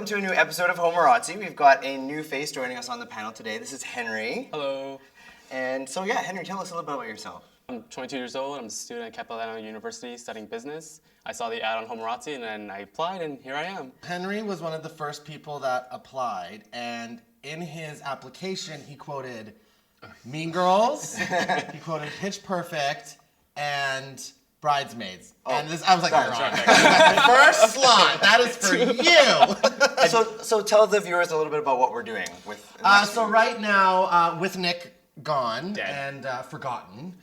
to a new episode of Homorazzi. We've got a new face joining us on the panel today. This is Henry. Hello. And so yeah, Henry, tell us a little bit about yourself. I'm 22 years old. I'm a student at Capilano University studying business. I saw the ad on Homorazzi and then I applied and here I am. Henry was one of the first people that applied, and in his application he quoted Mean Girls, he quoted Pitch Perfect, and Bridesmaids. And this, I was like, sorry, first slot, that is for you. So tell the viewers a little bit about what we're doing with. So right now, with Nick gone Dead. and forgotten,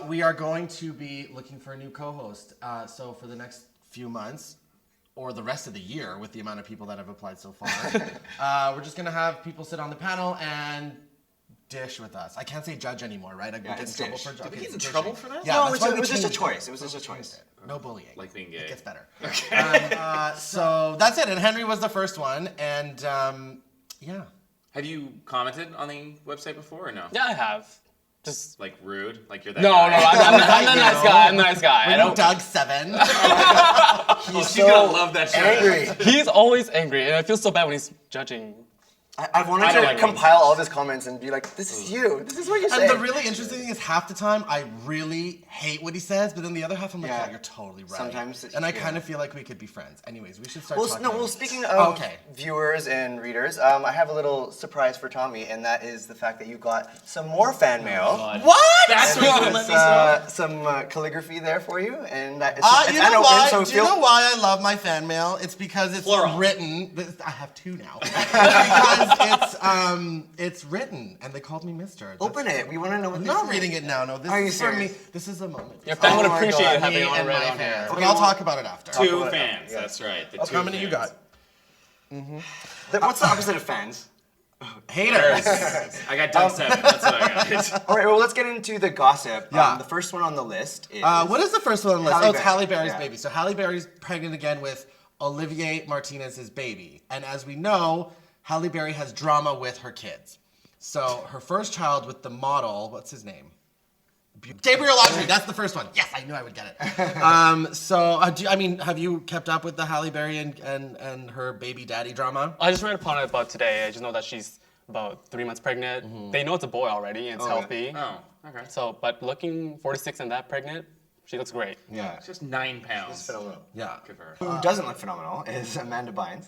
we are going to be looking for a new co-host. So for the next few months, or the rest of the year, with the amount of people that have applied so far, we're just gonna have people sit on the panel and dish with us. I can't say judge anymore, right? I get in trouble for Did we get in dishing. trouble for that? Yeah, No, that's it why was, we it was just a changed choice. It was just a choice. No bullying. Like being gay. It gets better. So that's it. And Henry was the first one, and yeah. Have you commented on the website before or no? Yeah, I have. Just Like rude? Like you're that no, guy? I'm the nice guy. I'm the nice guy. I don't. Doug 7. She's gonna love that shit. Angry. He's always angry, and I feel so bad when he's judging. I've wanted I don't to like compile all of his comments and be like, this is you. This is what you're saying. And the really interesting thing is half the time I really hate what he says, but then the other half I'm like, Yeah. yeah, you're totally right. Sometimes and I yeah. kind of feel like we could be friends. Anyways, we should start Well, talking. well, speaking of Okay. viewers and readers, I have a little surprise for Tommy, and that is the fact that you got some more fan mail. What? That's what you let me know. Some calligraphy there for you, and it's You know unopened, why? so Do you know why I love my fan mail? It's because it's Plural. written. I have two now. Because it's written, and they called me Mister. Open it. We want to know what I'm this not is. reading it now. No, this Are you is for me. serious? This is a moment. Your fan would Oh my appreciate God. having Me it on and right my on fans. here. But Okay, I'll well- talk about it after. Two about it. fans, Yeah. that's right. The two How many you fans. got? What's the opposite of fans? Haters. I got Doug 7, that's what I got. All right, well, let's get into the gossip. Yeah. The first one on the list is... What is the first one on the list? Halle It's Berry. Halle Berry's Yeah. baby. So Halle Berry's pregnant again with Olivier Martinez's baby. And as we know, Halle Berry has drama with her kids. So her first child with the model, what's his name? Gabriel Audrey, that's the first one. Yes, I knew I would get it. Have you kept up with the Halle Berry and her baby daddy drama? I just read upon it about today. I just know that she's about 3 months pregnant. They know it's a boy already and it's healthy. Oh, okay. So, but looking 46 and that pregnant, she looks great. Yeah. It's just 9 pounds. Phenomenal. Yeah. Good for her. Who doesn't look phenomenal is Amanda Bynes.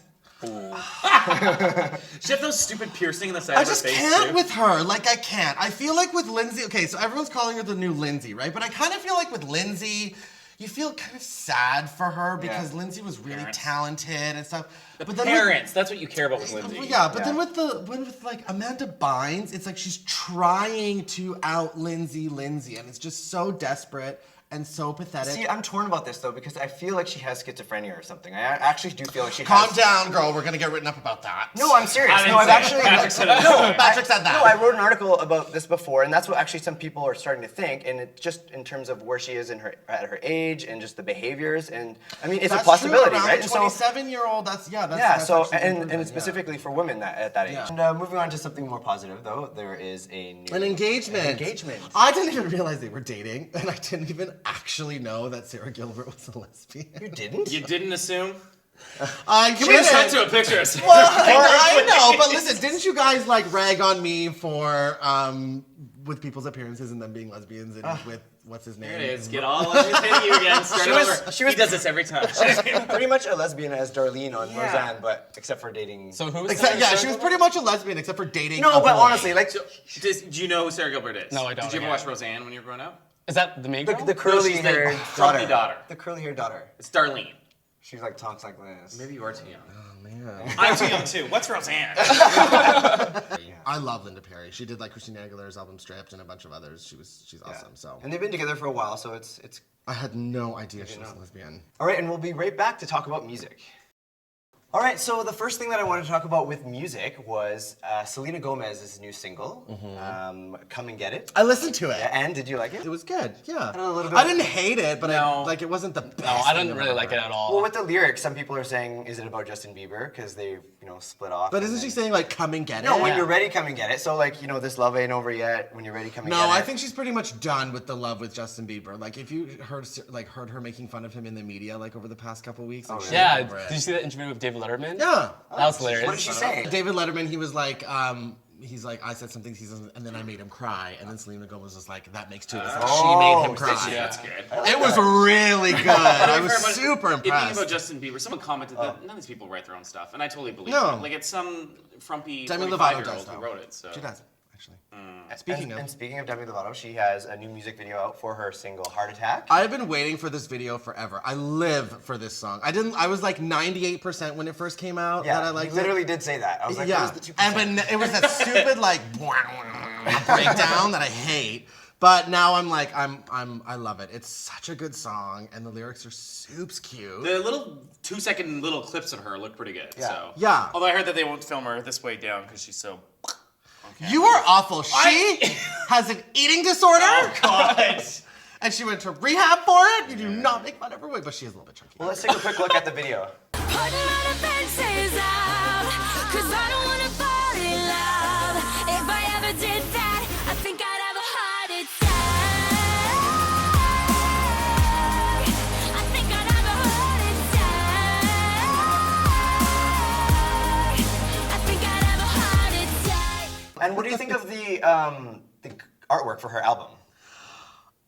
She have those stupid piercing in the side I of her just face can't too? with her. Like, I can't. I feel like with Lindsay, okay, so everyone's calling her the new Lindsay, right? But I kind of feel like with Lindsay, you feel kind of sad for her because Yeah. Lindsay was really Parents. talented and stuff. The But then parents, that's what you care about with Lindsay. yeah, but then with like Amanda Bynes, it's like she's trying to out Lindsay, and it's just so desperate and so pathetic. See, I'm torn about this, though, because I feel like she has schizophrenia or something. I actually do feel like she Calm has... down, girl. We're gonna get written up about that. No, I'm serious. I didn't No, I've say it. actually... Patrick said it. No, Patrick said that. No, I wrote an article about this before, and that's what actually some people are starting to think, and it just in terms of where she is at her age and just the behaviors, and I mean, it's That's a possibility, true, around right? A And so, 27-year-old, that's yeah, that's so actually and improvement, specifically for women at that age. Yeah. And moving on to something more positive, though, there is a new... An engagement. An engagement. I didn't even realize they were dating, and I didn't even actually know that Sarah Gilbert was a lesbian. You didn't? You didn't assume? I Can we just cut to a picture of Sarah? Well, I know, but listen, didn't you guys like rag on me for with people's appearances and them being lesbians and with what's his name? There it is. Get all of it hitting you again. Start over. she was- He does this every time. Pretty much a lesbian as Darlene on Roseanne, but except for dating... So who's Except, yeah, she was pretty much a lesbian except for dating. No, a but boy. honestly, like... Do you know who Sarah Gilbert is? No, I don't, Did you ever again. watch Roseanne when you were growing up? Is that the main girl? The curly-haired the frumpy daughter. The curly-haired daughter. It's Darlene. She's like talks like this. Maybe you are too young. Oh, man. I'm too young too. What's Roseanne? I love Linda Perry. She did like Christina Aguilera's album Stripped and a bunch of others. She's awesome. So And they've been together for a while, so it's... I had no idea she was a lesbian. All right, and we'll be right back to talk about music. All right, so the first thing that I wanted to talk about with music was Selena Gomez's new single, Come and Get It. I listened to it. And did you like it? It was good. Yeah. a little bit- I didn't hate it, but No. it wasn't the best. No, I thing didn't I've really ever like it heard. at all. Well, with the lyrics, some people are saying, is it about Justin Bieber? Because they, split off. But and isn't then- she saying like come and get it? No, when you're ready, come and get it. So, like, this love ain't over yet. When you're ready, come and No, get it. I think she's pretty much done with the love with Justin Bieber. Like, if you heard her making fun of him in the media, like over the past couple weeks, like, she's Yeah, over it. did you see that interview with David Letterman. Yeah. That was hilarious. What did she say? David Letterman, he was like, I said something, and then I made him cry. And then Selena Gomez was like, that makes two of us. Like, she made him cry. That's good. It was really good. I was super If you think impressed. about Justin Bieber, someone commented that none of these people write their own stuff, and I totally believe No. it. Like, it's some frumpy Demi Lovato 25-year-old does, who though. wrote it. So. She does, actually. And speaking of Demi Lovato, she has a new music video out for her single "Heart Attack." I've been waiting for this video forever. I live for this song. I was like 98% when it first came out that I Yeah, liked you literally did say that. I was like, yeah, where's the 2%? and but it was that stupid like breakdown that I hate. But now I'm like I love it. It's such a good song, and the lyrics are soups cute. The little 2-second little clips of her look pretty good. Yeah. So. Yeah. Although I heard that they won't film her this way down because she's so. You are awful. She has an eating disorder. Oh God. And she went to rehab for it. You do not make fun of her weight, but she is a little bit chunky. Well, let's take a quick look at the video. Putting my defenses out, 'cause I don't wanna fall in love. If I ever did that, I think I'd have a heart attack. I think I'd have a heart attack. I think I'd have a heart attack. And what do you think of the artwork for her album?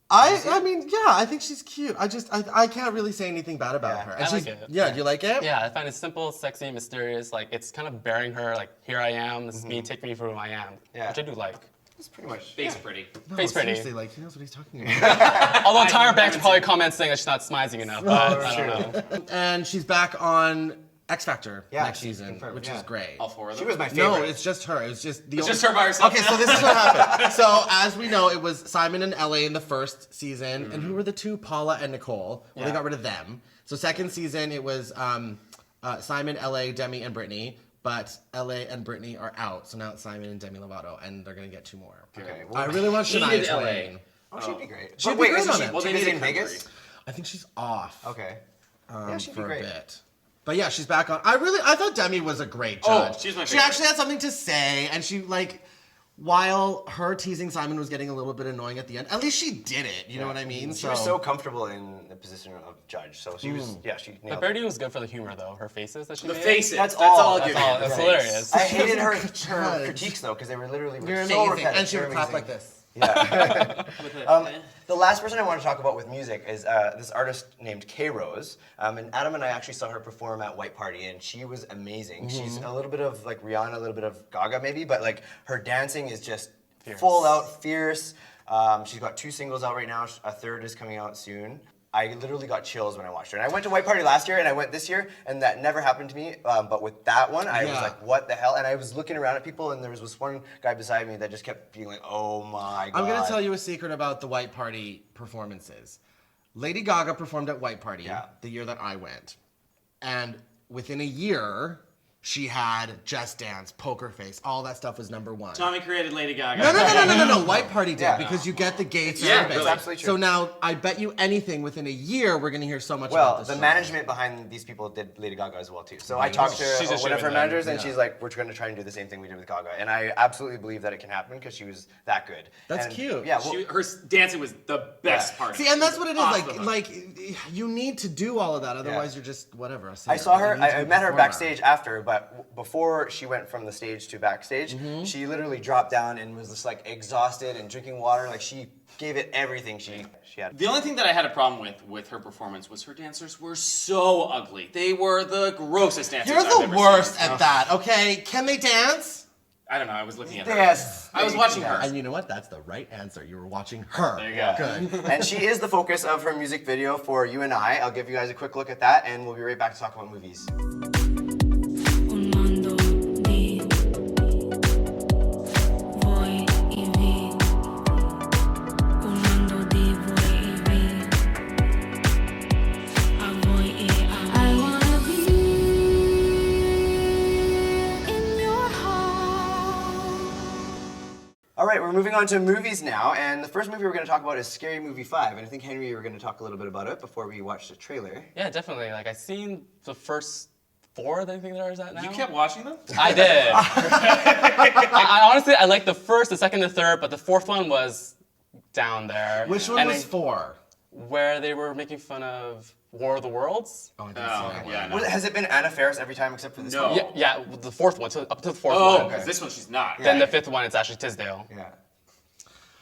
I mean, yeah, I think she's cute. I can't really say anything bad about Yeah. her. I And like she's, it. Yeah, do you like it? Yeah, I find it simple, sexy, mysterious. Like, it's kind of bearing her, like, here I am, this is me, take me for who I am. Yeah. Which I do like. It's pretty much. Face pretty. No, Face pretty. seriously, like, he knows what he's talking about. Although Tyra Banks probably comments saying that she's not smizing enough, but I don't know. And she's back on X Factor Yeah, next she's season, confirmed, which yeah. is great. All four of She them. was my favorite. No, it's just her. It's just the It's only- just her by herself. Okay, so this is what happened. So as we know, it was Simon and LA in the first season, and who were the two? Paula and Nicole. Well, they Yeah. got rid of them. So second season, it was Simon, LA, Demi, and Brittany. But LA and Brittany are out, so now it's Simon and Demi Lovato, and they're gonna get two more. Okay. I Well, really want Shania Hated LA. Twain. she'd be great. She'd But be wait, great isn't on she, it. Well, she they visiting made it Vegas? country. I think she's off. Okay. Yeah, she'd be for a great. bit. But yeah, she's back on. I thought Demi was a great Oh, judge. she's my She favorite. actually had something to say, and she like, while her teasing Simon was getting a little bit annoying at the end, at least she did it. You know what I mean? She was so comfortable in the position of judge, so she was. Yeah, she But nailed it. Birdie was good for the humor, though. Her faces that she The made. faces. That's That's all. all. I'll That's give all. you. That's The hilarious. I face. hated her judge. critiques though, because they were literally You're so amazing, repetitive. and she would They're clap amazing. like this. Yeah. The last person I want to talk about with music is this artist named K Rose. And Adam and I actually saw her perform at White Party, and she was amazing. She's a little bit of like Rihanna, a little bit of Gaga maybe, but like her dancing is just full out fierce. She's got 2 singles out right now. A third is coming out soon. I literally got chills when I watched her. And I went to White Party last year, and I went this year, and that never happened to me. But with that one, I was Yeah. like, what the hell? And I was looking around at people, and there was this one guy beside me that just kept being like, oh my God. I'm gonna tell you a secret about the White Party performances. Lady Gaga performed at White Party the year that I went, and within a year, she had Just Dance, Poker Face, all that stuff was #1. Tommy created Lady Gaga. No. White Party did Yeah. because you get the gates. Yeah, and really. It's absolutely true. So now I bet you anything within a year we're gonna hear so much Well, about this the song. management behind these people did Lady Gaga as well too. So I talked to She's a one of her shoo-in then, managers, and yeah. she's like, "We're going to try and do the same thing we did with Gaga." And I absolutely believe that it can happen because she was that good. That's And, cute. Yeah. Well, Her dancing was the best Yeah. part. See, and that's what it is. Off the hook. Like you need to do all of that, otherwise you're just whatever. a I singer. saw her. You need to I be met her a performer. backstage after, but before she went from the stage to backstage, Mm-hmm. she literally dropped down and was just like exhausted and drinking water. Like she gave it everything she had. The only thing that I had a problem with her performance was her dancers were so ugly. They were the grossest dancers You're I've the ever worst seen. at that. Okay, can they dance? I don't know. I was looking at her. Yes. I was watching her. And you know what? That's the right answer. You were watching her. There you go. Good. And she is the focus of her music video for You and I. I'll give you guys a quick look at that, and we'll be right back to talk about movies. Un mondo di voi e vi. Un mondo di voi e vi. A voi e a I wanna be in your heart. All right, we're moving on to movies now, and the first movie we're going to talk about is Scary Movie 5. And I think, Henry, you were going to talk a little bit about it before we watched the trailer. Yeah, definitely. Like, I've seen the first 4 that I think there is at now. You kept watching them? I did. I honestly, I liked the first, the second, the third, but the fourth one was down there. Which one And was 4? where they were making fun of War of the Worlds. Oh, I didn't see that one. yeah, no. Well, has it been Anna Faris every time except for this No. one? Yeah, the fourth one, up to the fourth Oh, one. because this one she's not. Then the fifth one, it's actually Tisdale. Yeah.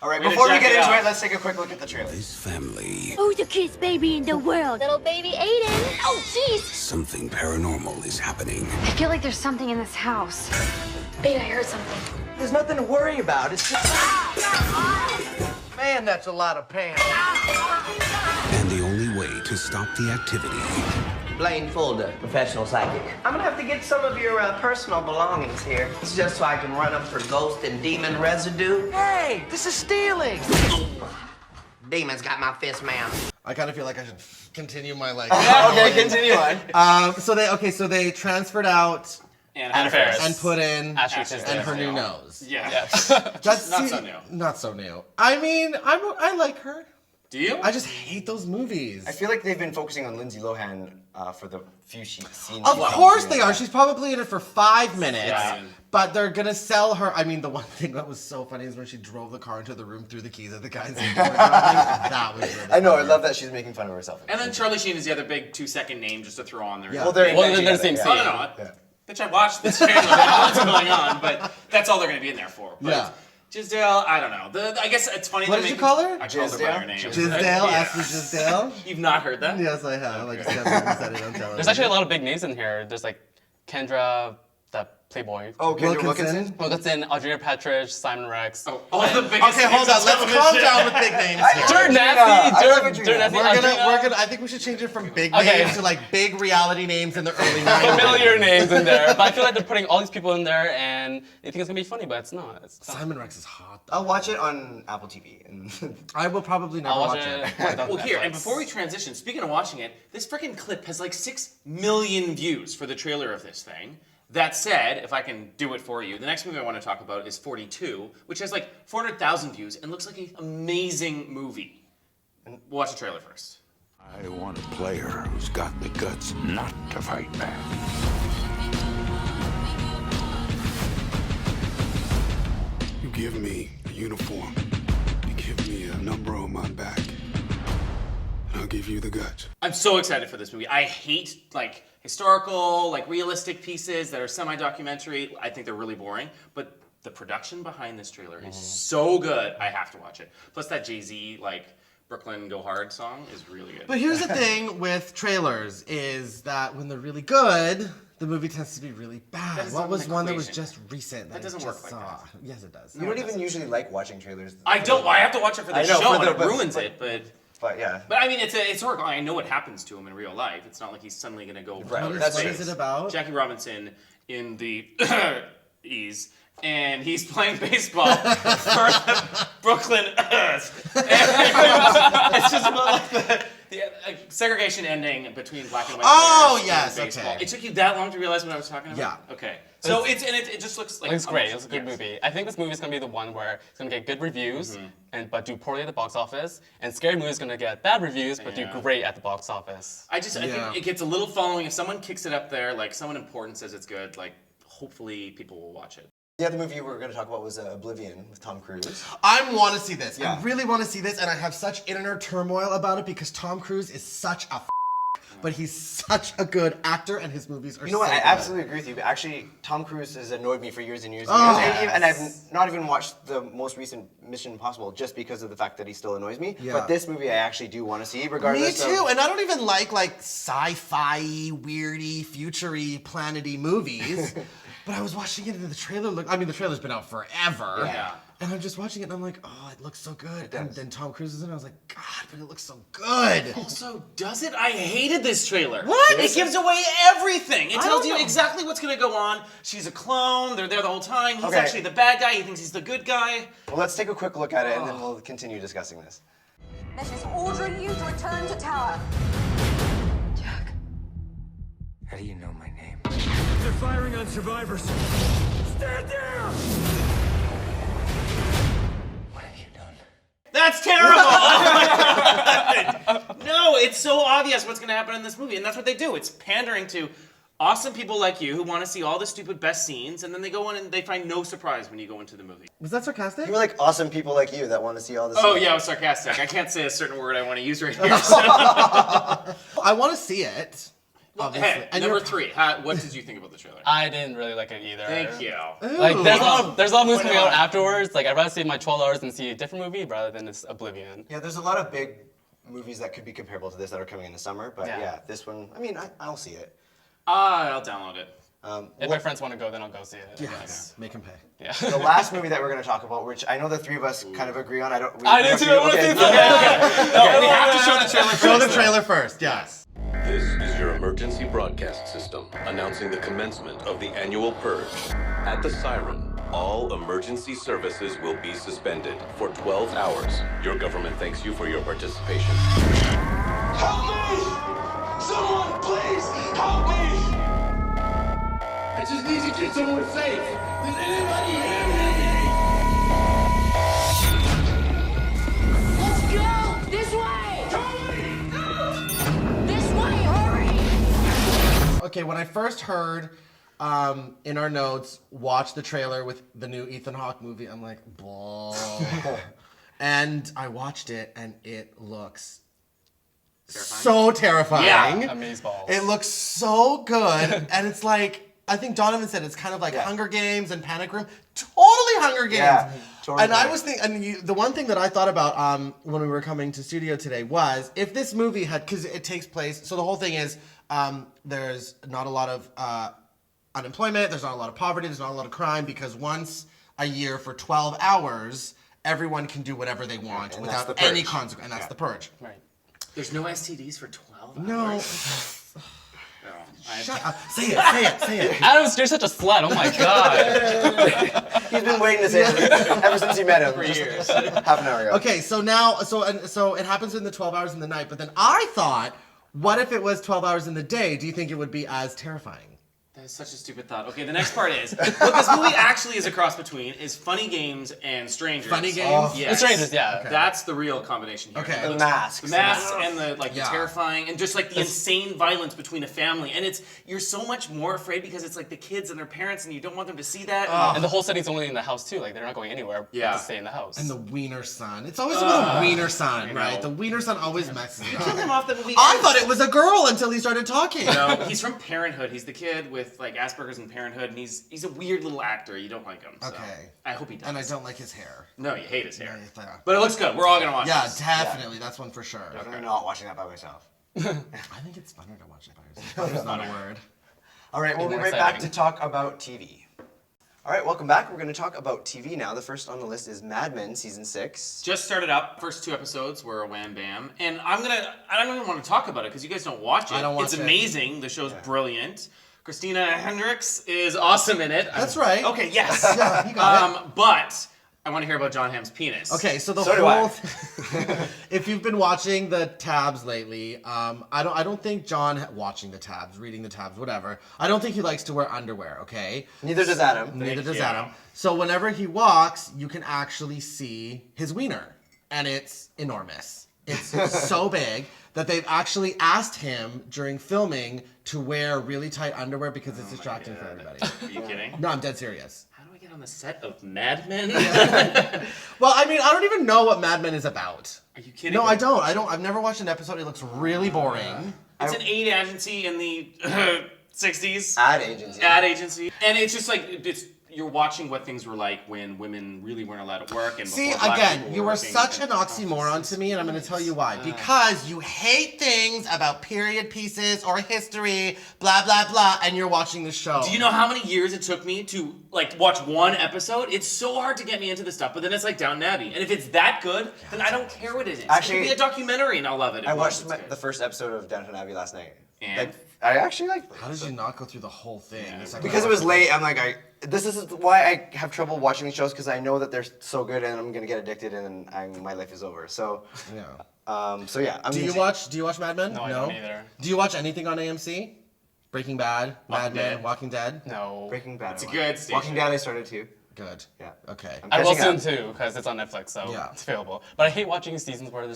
All right, Way to before we check get it into out. it, let's take a quick look at the trailer. This family, Who's the cutest baby in the world? Little baby Aiden. Oh, jeez. something paranormal is happening. I feel like there's something in this house. Babe, I heard something. There's nothing to worry about. It's just. Man, that's a lot of pain. And the only way to stop the activity Blaine Folder, professional psychic. I'm gonna have to get some of your personal belongings here. It's just so I can run them for ghost and demon residue. Hey, this is stealing. Demons got my fist, ma'am. I kind of feel like I should continue my like. Okay, continue on. So they transferred out Anna Faris. and put in Ashley Ashley Tisdale. and her new Tisdale. nose. Yeah. Yes. That's Not so new. Not so new. I mean, I like her. Do you? I just hate those movies. I feel like they've been focusing on Lindsay Lohan for the few scenes. Of course they are. She's probably in it for 5 minutes. Yeah. But they're gonna sell her. I mean, the one thing that was so funny is when she drove the car into the room, threw the keys at the guy's door. That was really I know. I funny. love that she's making fun of herself. And then Charlie Sheen is the other big 2-second name just to throw on there. Yeah. Well, they're Well, they're the same yeah. scene. Oh, no. Yeah. Bitch, I watched this trailer. I know what's going on, but that's all they're going to be in there for. But Yeah. Gisdale, I don't know. I guess it's funny. What they're did you making- call her? I called her by her name. Gisdale, Yeah. Ashley Gisdale. You've not heard that? Yes, I have. I just haven't said it on television. There's actually a lot of big names in here. There's like Kendra, the Playboy. Oh, Kendra Wilkinson. Wilkinson. Wilkinson, Audrina Patridge, Simon Rex. Oh, all the biggest Okay, hold names on. Let's on calm television. down with big names here. Dirt I Nasty, love Dirt Audrina. Nasty, We're gonna. Audrina. I think we should change it from big Okay. names to like big reality names in the early 90s. Familiar names in there, but I feel like they're putting all these people in there, and they think it's gonna be funny, but it's not. It's not. Simon Rex is hot. I'll watch it on Apple TV. And I will probably never I'll watch watch it. it. Well, here, and before we transition, speaking of watching it, this freaking clip has like 6 million views for the trailer of this thing. That said, if I can do it for you, the next movie I want to talk about is 42, which has like 400,000 views and looks like an amazing movie. And we'll watch the trailer first. I want a player who's got the guts not to fight back. You give me a uniform, you give me a number on my back, and I'll give you the guts. I'm so excited for this movie. I hate like historical, like realistic pieces that are semi-documentary. I think they're really boring, but the production behind this trailer is so good. I have to watch it. Plus that Jay-Z like Brooklyn Go Hard song is really good. But here's the thing with trailers is that when they're really good, the movie tends to be really bad. That is What not was an one that was equation. just recent that, doesn't I work just like saw? that. Yes, it does. you don't even usually like watching trailers. I don't. I have to watch it for the I know, show, for the- and it but- ruins but- it. But yeah. But I mean, it's historical. I know what happens to him in real life. It's not like he's suddenly going to go. Right, What is, that's what true. is it about? Jackie Robinson in the E's, and he's playing baseball for the Brooklyn. It's just about like the segregation ending between black and white. Oh, players yes, in baseball. okay. It took you that long to realize what I was talking about? Yeah. Okay. So it just looks like It's great. It's a good yes. movie. I think this movie is gonna be the one where it's gonna get good reviews, but do poorly at the box office. And Scary Movie is gonna get bad reviews, but Yeah. do great at the box office. I Yeah. think it gets a little following. If someone kicks it up there, like someone important says it's good, like hopefully people will watch it. The other movie we were going to talk about was Oblivion with Tom Cruise. I want to see this. Yeah. I really want to see this, and I have such inner turmoil about it because Tom Cruise is such a but he's such a good actor, and his movies are You know what? so I good. absolutely agree with you. Actually, Tom Cruise has annoyed me for years and years and Oh. years. And I've not even watched the most recent Mission Impossible just because of the fact that he still annoys me. Yeah. But this movie I actually do want to see, Me regardless too, of... and I don't even like sci-fi, weirdy, futury, planety movies. But I was watching it and the trailer the trailer's been out forever. Yeah. And I'm just watching it and I'm like, oh, it looks so good. And does. then Tom Cruise is in it, I was like, God, but it looks so good. Also, does it? I hated this trailer. What? It gives away everything. It I tells don't you know. exactly what's going to go on. She's a clone. They're there the whole time. He's Okay. actually the bad guy. He thinks he's the good guy. Well, let's take a quick look at it and then we'll continue discussing this. This is ordering you to return to tower. Jack. How do you know my name? They're firing on survivors. Stand down! What have you done? That's terrible. Oh my God. No, it's so obvious what's going to happen in this movie, and that's what they do. It's pandering to Awesome people like you who want to see all the stupid best scenes, and then they go in and they find no surprise when you go into the movie. Was that sarcastic? You were like awesome people like you that want to see all this. Oh stuff. yeah, I was sarcastic. I can't say a certain word I want to use right here. So. I want to see it. Obviously. Hey, And number you're- 3. What did you think about the trailer? I didn't really like it either. Thank you. Like, there's a lot of movies coming out on. afterwards. Like, I'd rather see my 12 hours and see a different movie rather than this Oblivion. Yeah, there's a lot of big movies that could be comparable to this that are coming in the summer, but Yeah. yeah, this one, I mean, I'll see it. I'll download it. If my friends want to go, then I'll go see it. Yes, make him pay. Yeah. The last movie that we're going to talk about, which I know the three of us kind of agree on, I do too. I want to see it. No, we have to show the trailer first. Show the trailer first, yes. This is your emergency broadcast system announcing the commencement of the annual purge. At the siren, all emergency services will be suspended for 12 hours. Your government thanks you for your participation. Help me! Someone, please, help me! I just need to get somewhere safe. Did anybody hear me? Let's go! This way! This way, hurry! Okay, when I first heard in our notes, watch the trailer with the new Ethan Hawke movie, I'm like, blah. And I watched it, and it looks so terrifying. Yeah. Amazeballs. It looks so good, and it's like, I think Donovan said it's kind of like Hunger Games and Panic Room. Totally Hunger Games. Yeah, totally. And I was thinking, the one thing that I thought about when we were coming to studio today was if this movie had, because it takes place, so the whole thing is there's not a lot of unemployment, there's not a lot of poverty, there's not a lot of crime, because once a year for 12 hours, everyone can do whatever they want and that's without the any purge. consequence, and that's the purge. Right. There's no STDs for 12 No. hours? Shut up. Say it. Adam, you're such a slut. Oh my god. He's been waiting to say it ever since you met him. For just years. half an hour ago. Okay, so now, so it happens in the 12 hours in the night, but then I thought, what if it was 12 hours in the day? Do you think it would be as terrifying? That is such a stupid thought. Okay, the next part is, what this movie actually is a cross between is Funny Games and Strangers. Funny Games? Yes. The Strangers, yeah. Okay. That's the real combination here. Okay. It The looks- masks. The masks and the the Yeah. terrifying and just like the insane violence between a family. And you're so much more afraid because it's like the kids and their parents and you don't want them to see that. And the whole setting's only in the house too. Like they're not going anywhere. Yeah. But to stay in the house. And the wiener son. It's always about a wiener son, right? The wiener son always messes it Kill him up. off the movie. I ends. thought it was a girl until he started talking. No, he's from Parenthood. He's the kid with like Asperger's and Parenthood, and he's a weird little actor. You don't like him. So Okay. I hope he does. And I don't like his hair. No, you hate his hair. Yeah. But it looks good. We're all gonna watch Yeah, this. definitely. That's one for sure. I'm not watching that by myself. I think it's funner to watch it by yourself. That's not a word. All right, we'll be more right back exciting. to talk about TV. All right, welcome back. We're going to talk about TV now. The first on the list is Mad Men Season 6. Just started up. First 2 episodes were a wham bam. And I don't even want to talk about it because you guys don't watch it. I don't watch It's it. amazing. The show's brilliant. Christina Hendricks is awesome in it. That's right. Okay, yes. Yeah, you got it. But I want to hear about John Hamm's penis. Okay, so the So do I. whole if you've been watching the tabs lately, I don't think John watching the tabs, reading the tabs, whatever. I don't think he likes to wear underwear, okay? Neither does Adam. Neither does you. Adam. So whenever he walks, you can actually see his wiener, and it's enormous. It's so big that they've actually asked him during filming to wear really tight underwear because it's distracting for everybody. Are you kidding? No, I'm dead serious. How do I get on the set of Mad Men? Well, I mean, I don't even know what Mad Men is about. Are you kidding? No, I don't. I've never watched an episode. It looks really boring. It's an aid agency in the 60s. Ad agency. Ad agency. And it's just like, you're watching what things were like when women really weren't allowed to work. And See, before black again, people you were are working such and- an oxymoron to me, and I'm going to tell you why. Because you hate things about period pieces or history, blah, blah, blah, and you're watching the show. Do you know how many years it took me to like watch one episode? It's so hard to get me into this stuff, but then it's like Downton Abbey. And if it's that good, then I don't care what it is. Actually, it could be a documentary and I'll love it. I watched the first episode of Downton Abbey last night. And? I actually liked it. How did you not go through the whole thing? It's like- Because it was late, I'm like, this is why I have trouble watching these shows, because I know that they're so good and I'm gonna get addicted and my life is over. So, Yeah. so yeah. Do you watch Mad Men? No, I don't either. Do you watch anything on AMC? Breaking Bad, Mad Men, Dead. Walking Dead? No. Breaking Bad? It's a I good watched. station. Walking Dead I started too. Good. Yeah. Okay. I will catching soon up. too, because it's on Netflix, so Yeah. it's available. But I hate watching seasons where they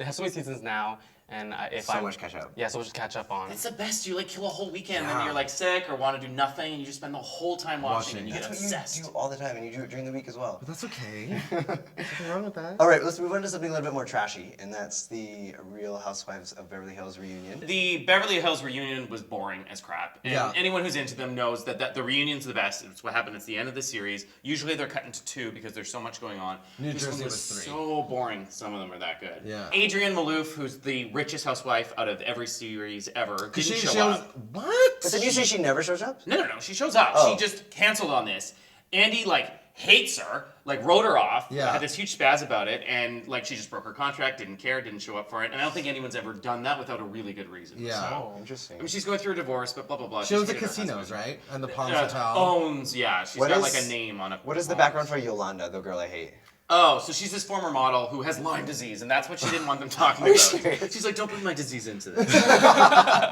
have so many seasons now, And if So I'm, much catch up. Yeah, so much to catch up on. It's the best. You like kill a whole weekend and then you're like sick or want to do nothing and you just spend the whole time watching and you get That's obsessed. what you do all the time, and you do it during the week as well. But that's okay. There's nothing wrong with that. All right, let's move on to something a little bit more trashy, and that's the Real Housewives of Beverly Hills reunion. The Beverly Hills reunion was boring as crap. And Yeah. anyone who's into them knows that the reunion's the best. It's what happened. It's the end of the series. Usually they're cut into 2 because there's so much going on. New This one Jersey was 3. so boring. Some of them are that good. Yeah. Adrienne Maloof, who's the richest housewife out of every series ever, didn't show she up. What? But did you say she never shows up? No, she shows up. Oh. She just canceled on this. Andy, hates her, wrote her off, Yeah. had this huge spaz about it, and, she just broke her contract, didn't care, didn't show up for it. And I don't think anyone's ever done that without a really good reason. Yeah. So, Interesting. I mean, she's going through a divorce, but blah, blah, blah. She owns the hated her casinos, husband. right? And the Palms Hotel. Owns, yeah. She's What got, is- a name on it. What is the background for Yolanda, the girl I hate? Oh, so she's this former model who has Lyme disease, and that's what she didn't want them talking Are you about. serious? She's like, don't bring my disease into this.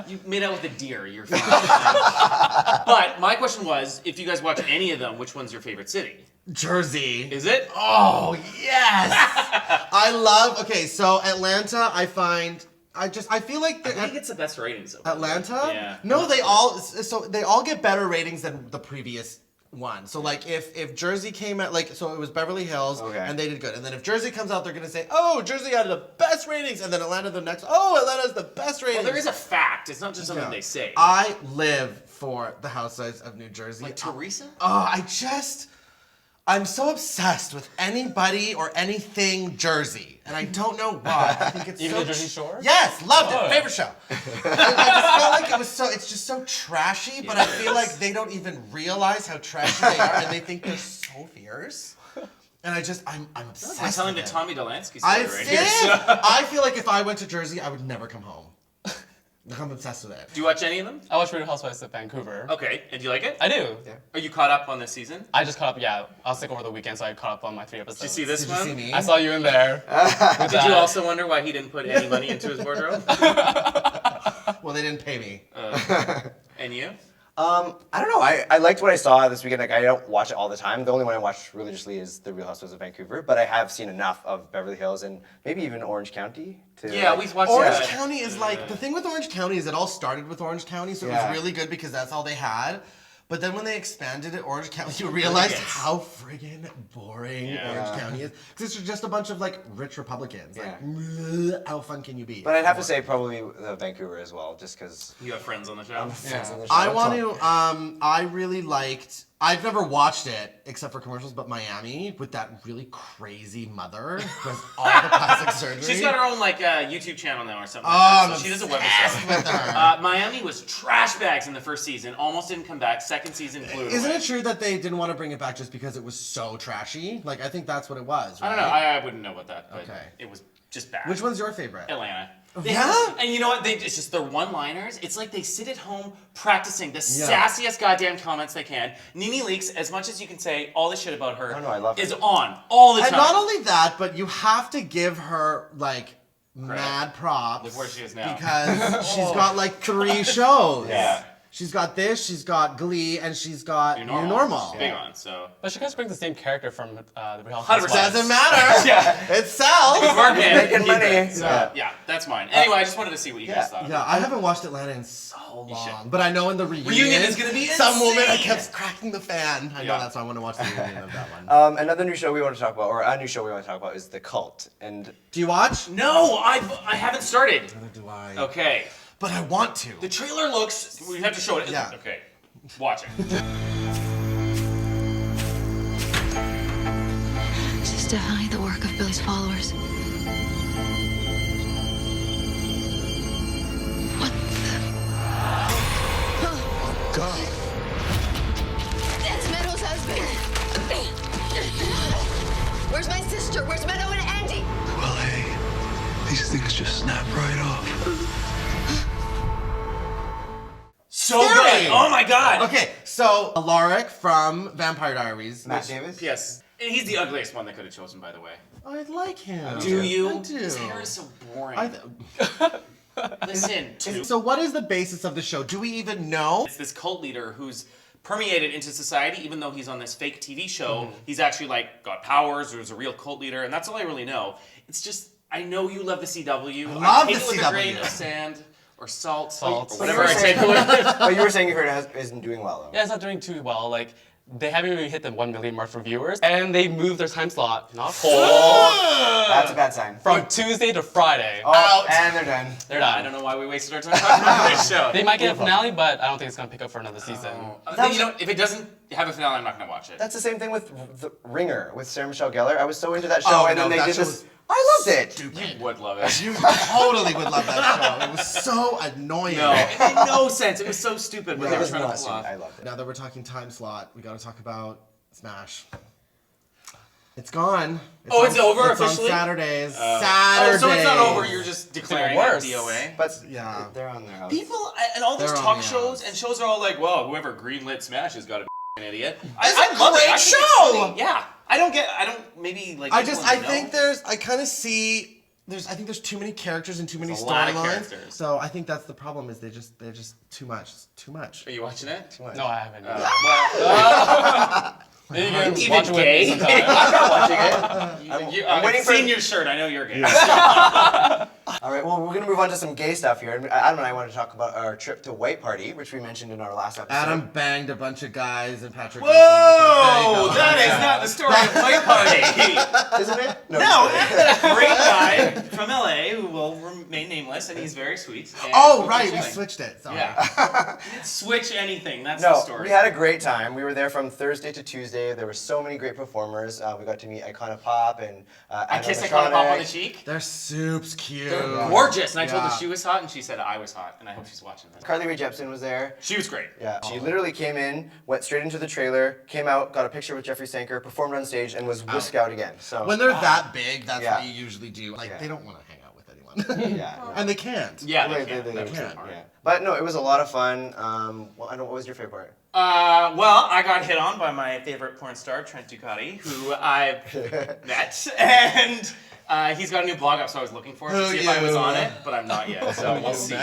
You made out with a deer, you're fine. But my question was, if you guys watch any of them, which one's your favorite city? Jersey. Is it? Oh, yes! Okay, so Atlanta, I feel like I think it's the best ratings. Though. Atlanta? Yeah. No, they all get better ratings than the previous one. So if Jersey came out, so it was Beverly Hills, Okay. and they did good. And then if Jersey comes out, they're gonna say, oh, Jersey had the best ratings, and then Atlanta the next, oh, Atlanta's the best ratings. Well, there is a fact. It's not just something they say. I live for the Housewives of New Jersey. Like Teresa? I'm so obsessed with anybody or anything Jersey, and I don't know why. I think it's Even so the Jersey Shore? Yes, loved Oh. it. Favorite show. I just felt like it's just so trashy, but I feel like they don't even realize how trashy they are, and they think they're so fierce. And I'm obsessed. I'm telling the with it. Tommy Delansky story I right did. here. So. I feel like if I went to Jersey, I would never come home. I'm obsessed with it. Do you watch any of them? I watched Real Housewives of Vancouver. Okay, and do you like it? I do. Yeah. Are you caught up on this season? I just caught up, yeah. I was sick over the weekend, so I caught up on my 3 episodes. Did you see this Did one? you see me? I saw you in there. Did you also wonder why he didn't put any money into his wardrobe? Well, they didn't pay me. And you? I don't know. I liked what I saw this weekend. I don't watch it all the time. The only one I watch religiously is The Real Housewives of Vancouver, but I have seen enough of Beverly Hills and maybe even Orange County to. Yeah, we watched Orange that. County is the thing with Orange County is it all started with Orange County, so it Yeah. was really good because that's all they had. But then when they expanded it, Orange County, you realized how friggin' boring Orange County is. Because it's just a bunch of rich Republicans. How fun can you be? But I'd have to say probably Vancouver as well, just because. You have friends on the show? I want to. I really liked. I've never watched it except for commercials, but Miami with that really crazy mother who has all the plastic surgery. She's got her own YouTube channel now or something. Oh, like that. I'm So she does a obsessed webisode. with her. Miami was trash bags in the first season. Almost didn't come back. Second season blew it Isn't away. it true that they didn't want to bring it back just because it was so trashy? I think that's what it was. Right? I don't know. I wouldn't know about that, but Okay. it was just bad. Which one's your favorite? Atlanta. Yeah? And you know what? It's just their one-liners. It's like they sit at home practicing the sassiest goddamn comments they can. Nene Leakes, as much as you can say all this shit about her, I love her. is on all the time. And not only that, but you have to give her mad props. Look where she is now. Because she's got 3 shows. Yeah. She's got this, she's got Glee, and she's got New Normal. She's big on, so. But she kind of brings the same character from the Real 100%. Housewives. Doesn't matter. Yeah. It sells. It's working. Making money. Yeah, that's mine. Anyway, I just wanted to see what you guys thought. Yeah, I haven't watched Atlanta in so You should. long. But I know in the reunion, Reunion is gonna be some woman I insane. kept cracking the fan. I know Yeah. that's why I want to watch the reunion of that one. Another new show we want to talk about, or a new show we want to talk about, is The Cult. And Do you watch? No, I haven't started. Neither do I. Okay. But I want to. The trailer looks. We have to show it. Yeah. Okay. Watch it. This is definitely the work of Billy's followers. What the? God. That's Meadow's husband. Where's my sister? Where's Meadow and Andy? Well, hey, these things just snap right off. So Scary. good. Oh my god. Okay, so Alaric from Vampire Diaries. Matt Davis? Yes. And he's the ugliest one they could have chosen, by the way. I like him. Do you? I do. His hair is so boring. I Listen, So what is the basis of the show? Do we even know? it's this cult leader who's permeated into society, even though he's on this fake TV show. Mm-hmm. He's actually got powers, or is a real cult leader, and that's all I really know. It's just, I know you love the CW. love take the it with CW. a grain of sand or salt, Salt. or whatever I take away. But you were saying you heard it isn't doing well though. Yeah, it's not doing too well. Like, they haven't even hit the 1 million mark for viewers, and they moved their time slot, That's a bad sign. from Tuesday to Friday. Oh, and they're done. They're done. I don't know why we wasted our time talking about this show. They might get a finale, but I don't think it's gonna pick up for another season. You know, if it doesn't have a finale, I'm not gonna watch it. That's the same thing with The Ringer with Sarah Michelle Gellar. I was so into that show, and no, then they that did show this. was I loved it. Stupid. You would love it. You totally would love that show. It was so annoying. No, it made no sense. It was so stupid what It they were was trying to not pull stupid. off. I loved it. Now that we're talking time slot, we got to talk about Smash. It's gone. It's over it's officially? on Saturdays. Oh, Saturdays. so it's not over. You're just declaring it worse. DOA. But Yeah. they're on their house. People and all these They're on talk the shows outs. and shows are all like, well, whoever greenlit Smash has got to be an idiot. It's I a love it. great I think it's show! funny. Yeah. I don't maybe like. I people I know. think I kind of see. I think there's too many characters and too many There's a lot of storylines. characters. So I think that's the problem. Is they're just too much. It's too much. Are you watching it? No, I haven't. Well, Maybe you can even watch it with gay? me sometime. I'm not watching it. I'm waiting for- seeing your shirt. I know you're gay. All right, well, we're going to move on to some gay stuff here. Adam and I want to talk about our trip to White Party, which we mentioned in our last episode. Adam banged a bunch of guys and Patrick. Whoa! That is not the story of White Party. Isn't it? No, a great guy from LA who will remain nameless, and he's very sweet. and Oh we'll right, keep we chilling. switched it. Sorry. Yeah. You didn't switch anything. That's the No, story. we had a great time. We were there from Thursday to Tuesday. There were so many great performers. We got to meet Icona Pop and I kissed Icona Pop on the Animatronic. cheek. They're soup's cute. They're gorgeous, and I told her Yeah. she was hot, and she said I was hot, and I hope she's watching this. Carly Rae Jepsen was there. She was great. Yeah, she literally came in, went straight into the trailer, came out, got a picture with Jeffrey Sanker, performed on stage, and was whisked out again. So When they're that big, that's Yeah. what you usually do. Like Yeah. they don't want to hang out with anyone. yeah, And they can't. Yeah, They- they can't. they- That was can't. too hard. yeah. But no, it was a lot of fun. Well, I don't. What was your favorite part? Well, I got hit on by my favorite porn star, Trent Ducati, who I've met, and he's got a new blog up, so I was looking for it to Who see if I was you? on it, but I'm not yet, so we'll see.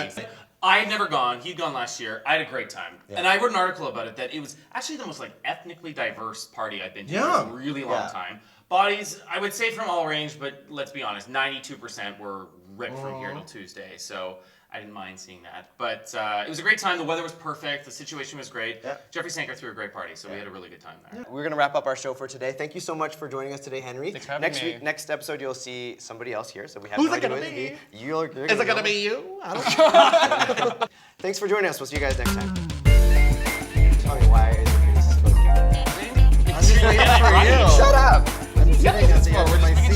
I had never gone. He'd gone last year. I had a great time, and I wrote an article about it that it was actually the most like ethnically diverse party I've been to Yeah. in a really long time. Bodies, I would say from all range, but let's be honest, 92% were ripped from here till Tuesday, so I didn't mind seeing that. But it was a great time. The weather was perfect. The situation was great. Yeah. Jeffrey Sanker threw a great party, so we had a really good time there. We're gonna wrap up our show for today. Thank you so much for joining us today, Henry. Thanks for having next me. week, next episode, you'll see somebody else here. So we have Who's no it idea gonna who be? You're Is it gonna know. be you? I don't know. Thanks for joining us. We'll see you guys next time. Tell me why is your face smoking? I'm just waiting for you. Shut up! I'm sitting at the edge of my seat.